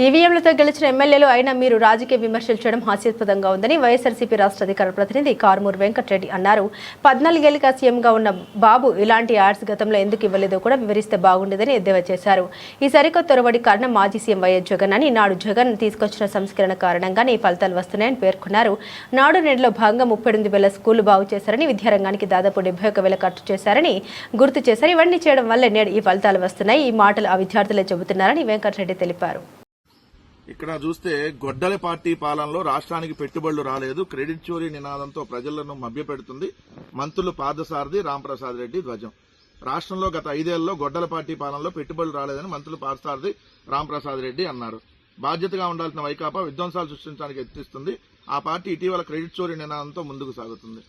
ఈవీఎంలతో గెలిచిన ఎమ్మెల్యేలు అయినా మీరు రాజకీయ విమర్శలు చేయడం హాస్యాస్పదంగా ఉందని వైఎస్ఆర్సీపీ రాష్ట్ర అధికార ప్రతినిధి కారుమూరు వెంకటరెడ్డి అన్నారు. 14 ఏళ్లుగా సీఎంగా ఉన్న బాబు ఇలాంటి యాడ్స్ గతంలో ఎందుకు ఇవ్వలేదో కూడా వివరిస్తే బాగుండేదని ఎద్దేవా చేశారు. ఈ సరికొత్త తొరవడి కారణం మాజీ సీఎం వైఎస్ జగన్ అని, నాడు జగన్ తీసుకొచ్చిన సంస్కరణ కారణంగానే ఈ ఫలితాలు వస్తున్నాయని పేర్కొన్నారు. నాడు నేడులో భాగంగా 38,000 స్కూళ్లు బాగు చేశారని, విద్యారంగానికి దాదాపు 71,000 ఖర్చు చేశారని గుర్తు చేశారు. ఇవన్నీ చేయడం వల్లే నేడు ఈ ఫలితాలు వస్తున్నాయి. ఈ మాటలు ఆ విద్యార్థులే చెబుతున్నారని వెంకటరెడ్డి తెలిపారు. ఇక్కడ చూస్తే గొడ్డలి పార్టీ పాలనలో రాష్ట్రానికి పెట్టుబడులు రాలేదు, క్రెడిట్ చోరీ నినాదంతో ప్రజలను మభ్యపెడుతుంది మంత్రులు పార్థసారథి, రాంప్రసాద్ రెడ్డి ధ్వజం. రాష్ట్రంలో గత 5 ఏళ్లలో గొడ్డల పార్టీ పాలనలో పెట్టుబడులు రాలేదని మంత్రులు పార్థసారథి, రాంప్రసాద్ రెడ్డి అన్నారు. బాధ్యతగా ఉండాల్సిన వైకాపా విధ్వంసాలు సృష్టించడానికి యత్నిస్తుంది. ఆ పార్టీ ఇటీవల క్రెడిట్ చోరీ నినాదంతో ముందుకు సాగుతుంది.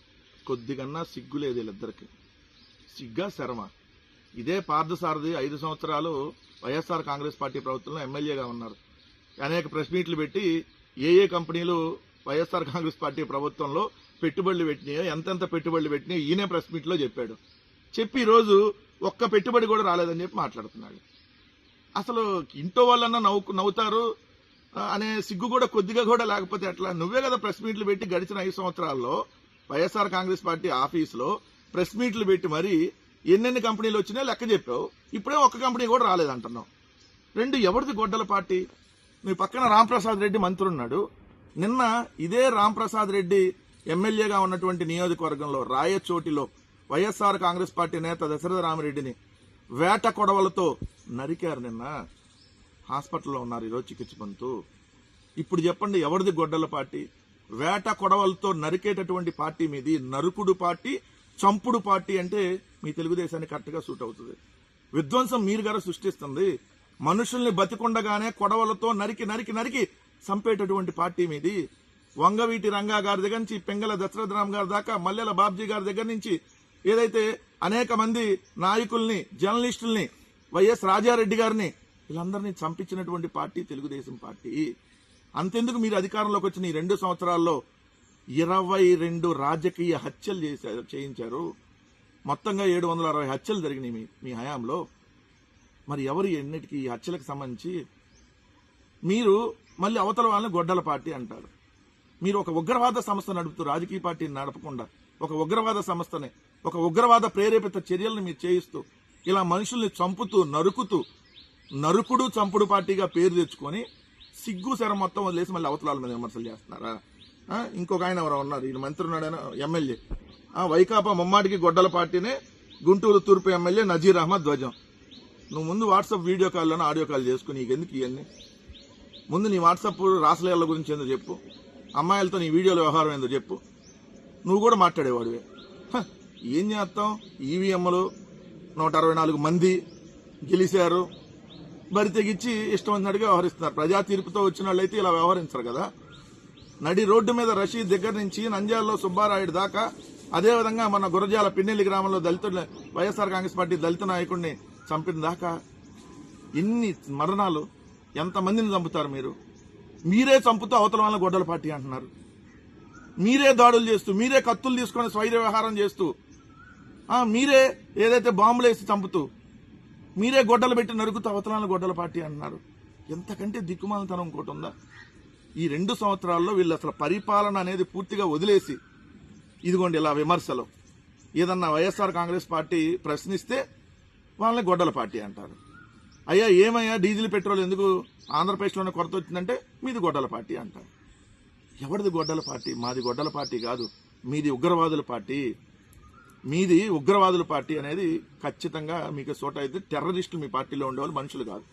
కొద్దిగన్నా సిగ్గు లేదు వీళ్ళిద్దరికి. సిగ్గా శర్మ. ఇదే పార్థసారథి 5 సంవత్సరాలు వైఎస్ఆర్ కాంగ్రెస్ పార్టీ ప్రభుత్వంలో ఎమ్మెల్యేగా ఉన్నారు. అనేక ప్రెస్ మీట్లు పెట్టి ఏ కంపెనీలు వైఎస్ఆర్ కాంగ్రెస్ పార్టీ ప్రభుత్వంలో పెట్టుబడులు పెట్టినాయో, ఎంతెంత పెట్టుబడులు పెట్టినాయో ఈయనే ప్రెస్ మీట్ లో చెప్పాడు. చెప్పి ఈ రోజు ఒక్క పెట్టుబడి కూడా రాలేదని చెప్పి మాట్లాడుతున్నాడు. అసలు ఇంట్లో వాళ్ళన్నా నవ్వుతారు అనే సిగ్గు కూడా కొద్దిగా కూడా లేకపోతే ఎట్లా? నువ్వే కదా ప్రెస్ మీట్లు పెట్టి గడిచిన 5 సంవత్సరాల్లో వైఎస్ఆర్ కాంగ్రెస్ పార్టీ ఆఫీసులో ప్రెస్ మీట్లు పెట్టి మరి ఎన్నెన్ని కంపెనీలు వచ్చినాయో లెక్క చెప్పావు. ఇప్పుడే ఒక్క కంపెనీ కూడా రాలేదంటున్నావు. రెండు, ఎవరిది గొడ్డల పార్టీ? మీ పక్కన రాంప్రసాద్ రెడ్డి మంత్రి ఉన్నాడు. నిన్న ఇదే రాంప్రసాద్ రెడ్డి ఎమ్మెల్యేగా ఉన్నటువంటి నియోజకవర్గంలో రాయచోటిలో వైఎస్ఆర్ కాంగ్రెస్ పార్టీ నేత దశరథ రామిరెడ్డిని వేట కొడవలతో నరికారు. నిన్న హాస్పిటల్లో ఉన్నారు, ఈరోజు చికిత్స పొందుతూ. ఇప్పుడు చెప్పండి, ఎవరిది గొడ్డల పార్టీ? వేట కొడవలతో నరికేటటువంటి పార్టీ మీది. నరుకుడు పార్టీ, చంపుడు పార్టీ అంటే మీ తెలుగుదేశానికి కరెక్ట్గా సూట్ అవుతుంది. విధ్వంసం మీరు గారు సృష్టిస్తుంది. మనుషుల్ని బతికుండగానే కొడవలతో నరికి నరికి నరికి చంపేటటువంటి పార్టీ మీది. వంగవీటి రంగా గారి దగ్గర నుంచి పెంగల దశరథరామ్ గారి దాకా, మల్లెల బాబ్జీ గారి దగ్గర నుంచి ఏదైతే అనేక మంది నాయకుల్ని, జర్నలిస్టుల్ని, వైఎస్ రాజారెడ్డి గారిని, వీళ్ళందరినీ చంపించినటువంటి పార్టీ తెలుగుదేశం పార్టీ. అంతెందుకు మీరు అధికారంలోకి వచ్చిన ఈ 2 సంవత్సరాల్లో 22 రాజకీయ హత్యలు చేయించారు. మొత్తంగా 760 హత్యలు జరిగినాయి మీ హయాంలో. మరి ఎవరు ఎన్నిటికీ ఈ హత్యలకు సంబంధించి? మీరు మళ్ళీ అవతల వాళ్ళని గొడ్డల పార్టీ అంటారు. మీరు ఒక ఉగ్రవాద సంస్థ నడుపుతూ, రాజకీయ పార్టీని నడపకుండా ఒక ఉగ్రవాద సంస్థని, ఒక ఉగ్రవాద ప్రేరేపిత చర్యలను మీరు చేయిస్తూ, ఇలా మనుషుల్ని చంపుతూ, నరుకుడు చంపుడు పార్టీగా పేరు తెచ్చుకొని సిగ్గు శర మొత్తం వదిలేసి మళ్ళీ అవతల వాళ్ళ మీద విమర్శలు చేస్తున్నారా? ఇంకొక ఆయన ఎవరో ఉన్నారు, ఈయన మంత్రి ఉన్నాడైనా ఎమ్మెల్యే. వైకాపా ముమ్మాటికి గొడ్డల పార్టీనే. గుంటూరు తూర్పు ఎమ్మెల్యే నజీర్ అహ్మద్ ధ్వజం. నువ్వు ముందు వాట్సాప్ వీడియో కాల్లోనే ఆడియో కాల్ చేసుకుని నీకెందుకు ఇవన్నీ? ముందు నీ వాట్సాప్ రాసలీల గురించి ఏందో చెప్పు, అమ్మాయిలతో నీ వీడియోల వ్యవహారం ఏందో చెప్పు. నువ్వు కూడా మాట్లాడేవాడివే. ఏం చేస్తాం? ఈవీఎంలు 164 మంది గెలిచారు, బరి తెగిచ్చి ఇష్టం వచ్చినట్టుగా వ్యవహరిస్తున్నారు. ప్రజా తీర్పుతో వచ్చిన వాళ్ళైతే ఇలా వ్యవహరించరు కదా. నడి రోడ్డు మీద రషీద్ దగ్గర నుంచి నంద్యాలలో సుబ్బారాయుడు దాకా, అదేవిధంగా మన గురజాల పిన్నెల్లి గ్రామంలో వైఎస్ఆర్ కాంగ్రెస్ పార్టీ దళిత నాయకుడిని చంపిన దాకా ఎన్ని మరణాలు, ఎంతమందిని చంపుతారు మీరు? మీరే చంపుతూ అవతల వాళ్ళ గొడ్డల పార్టీ అంటున్నారు. మీరే దాడులు చేస్తూ, మీరే కత్తులు తీసుకుని స్వైర వ్యవహారం చేస్తూ, మీరే ఏదైతే బాంబులు వేసి చంపుతూ, మీరే గొడ్డలు పెట్టి నరుకుతూ అవతల వాళ్ళ గొడ్డల పార్టీ అంటున్నారు. ఎంతకంటే దిక్కుమాలతనం ఇంకోటి ఉందా? ఈ 2 సంవత్సరాల్లో వీళ్ళు అసలు పరిపాలన అనేది పూర్తిగా వదిలేసి, ఇదిగోండి ఇలా విమర్శలు. ఏదన్నా వైఎస్ఆర్ కాంగ్రెస్ పార్టీ ప్రశ్నిస్తే వాళ్ళని గొడ్డల పార్టీ అంటారు. అయ్యా ఏమయ్యా డీజిల్ పెట్రోల్ ఎందుకు ఆంధ్రప్రదేశ్లోనే కొరత వచ్చిందంటే మీది గొడ్డల పార్టీ అంటారు. ఎవరిది గొడ్డల పార్టీ? మాది గొడ్డల పార్టీ కాదు, మీది ఉగ్రవాదుల పార్టీ. మీది ఉగ్రవాదుల పార్టీ అనేది ఖచ్చితంగా మీకు సోట అయితే. టెర్రరిస్టులు మీ పార్టీలో ఉండేవాళ్ళు మనుషులు కాదు.